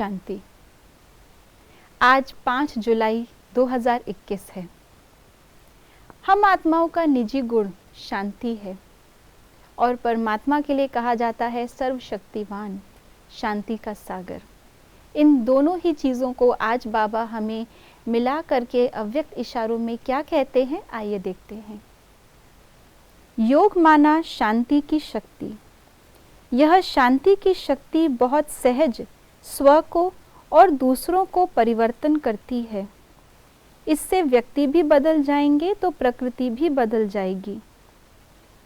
शांति। आज 5 जुलाई 2021 है। हम आत्माओं का निजी गुण शांति है और परमात्मा के लिए कहा जाता है सर्वशक्तिवान, शांति का सागर। इन दोनों ही चीज़ों को आज बाबा हमें मिला करके अव्यक्त इशारों में क्या कहते हैं, आइए देखते हैं। योग माना शांति की शक्ति। यह शांति की शक्ति बहुत सहज स्व को और दूसरों को परिवर्तन करती है। इससे व्यक्ति भी बदल जाएंगे तो प्रकृति भी बदल जाएगी।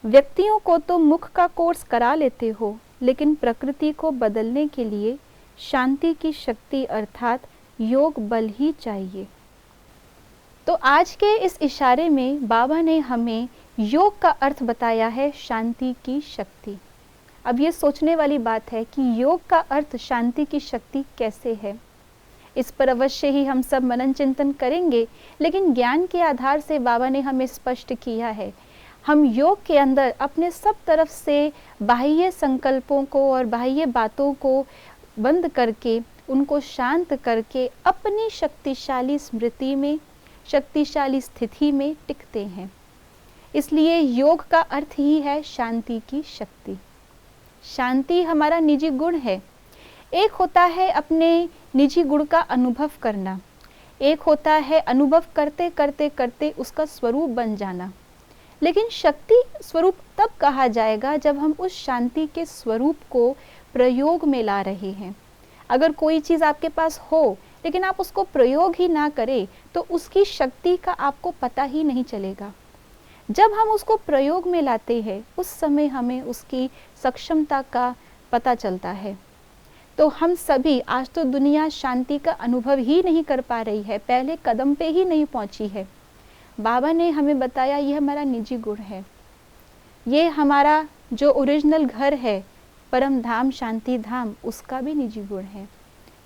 व्यक्तियों को तो मुख का कोर्स करा लेते हो, लेकिन प्रकृति को बदलने के लिए शांति की शक्ति अर्थात योग बल ही चाहिए। तो आज के इस इशारे में बाबा ने हमें योग का अर्थ बताया है शांति की शक्ति। अब ये सोचने वाली बात है कि योग का अर्थ शांति की शक्ति कैसे है। इस पर अवश्य ही हम सब मनन चिंतन करेंगे, लेकिन ज्ञान के आधार से बाबा ने हमें स्पष्ट किया है। हम योग के अंदर अपने सब तरफ से बाह्य संकल्पों को और बाह्य बातों को बंद करके, उनको शांत करके अपनी शक्तिशाली स्मृति में, शक्तिशाली स्थिति में टिकते हैं। इसलिए योग का अर्थ ही है शांति की शक्ति। शांति हमारा निजी गुण है। एक होता है अपने निजी गुण का अनुभव करना, एक होता है अनुभव करते करते करते उसका स्वरूप बन जाना। लेकिन शक्ति स्वरूप तब कहा जाएगा जब हम उस शांति के स्वरूप को प्रयोग में ला रहे हैं। अगर कोई चीज़ आपके पास हो लेकिन आप उसको प्रयोग ही ना करें तो उसकी शक्ति का आपको पता ही नहीं चलेगा। जब हम उसको प्रयोग में लाते हैं उस समय हमें उसकी सक्षमता का पता चलता है। तो हम सभी आज तो दुनिया शांति का अनुभव ही नहीं कर पा रही है, पहले कदम पे ही नहीं पहुंची है। बाबा ने हमें बताया यह हमारा निजी गुण है। ये हमारा जो ओरिजिनल घर है परम धाम शांति धाम, उसका भी निजी गुण है।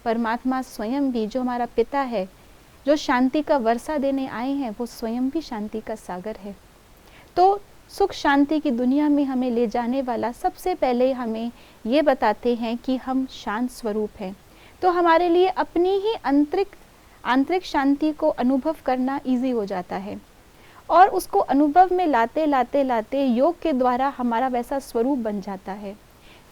परमात्मा स्वयं भी जो हमारा पिता है, जो शांति का वर्षा देने आए हैं, वो स्वयं भी शांति का सागर है। तो सुख शांति की दुनिया में हमें ले जाने वाला सबसे पहले हमें ये बताते हैं कि हम शांत स्वरूप हैं। तो हमारे लिए अपनी ही आंतरिक शांति को अनुभव करना इजी हो जाता है और उसको अनुभव में लाते लाते लाते योग के द्वारा हमारा वैसा स्वरूप बन जाता है।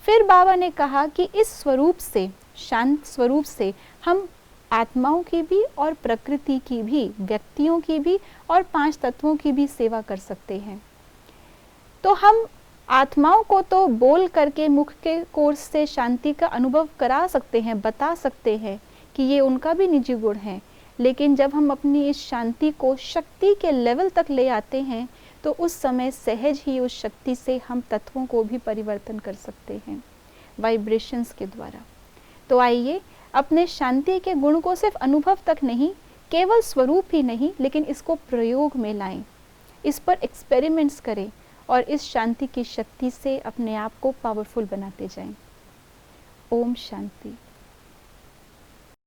फिर बाबा ने कहा कि इस स्वरूप से, शांत स्वरूप से हम आत्माओं की भी और प्रकृति की भी, व्यक्तियों की भी और 5 तत्वों की भी सेवा कर सकते हैं। तो हम आत्माओं को तो बोल करके मुख के कोर्स से शांति का अनुभव करा सकते हैं, बता सकते हैं कि ये उनका भी निजी गुण है। लेकिन जब हम अपनी इस शांति को शक्ति के लेवल तक ले आते हैं तो उस समय सहज ही उस शक्ति से हम तत्वों को भी परिवर्तन कर सकते हैं वाइब्रेशंस के द्वारा। तो आइए अपने शांति के गुण को सिर्फ अनुभव तक नहीं, केवल स्वरूप ही नहीं, लेकिन इसको प्रयोग में लाएं, इस पर एक्सपेरिमेंट्स करें और इस शांति की शक्ति से अपने आप को पावरफुल बनाते जाएं। ओम शांति।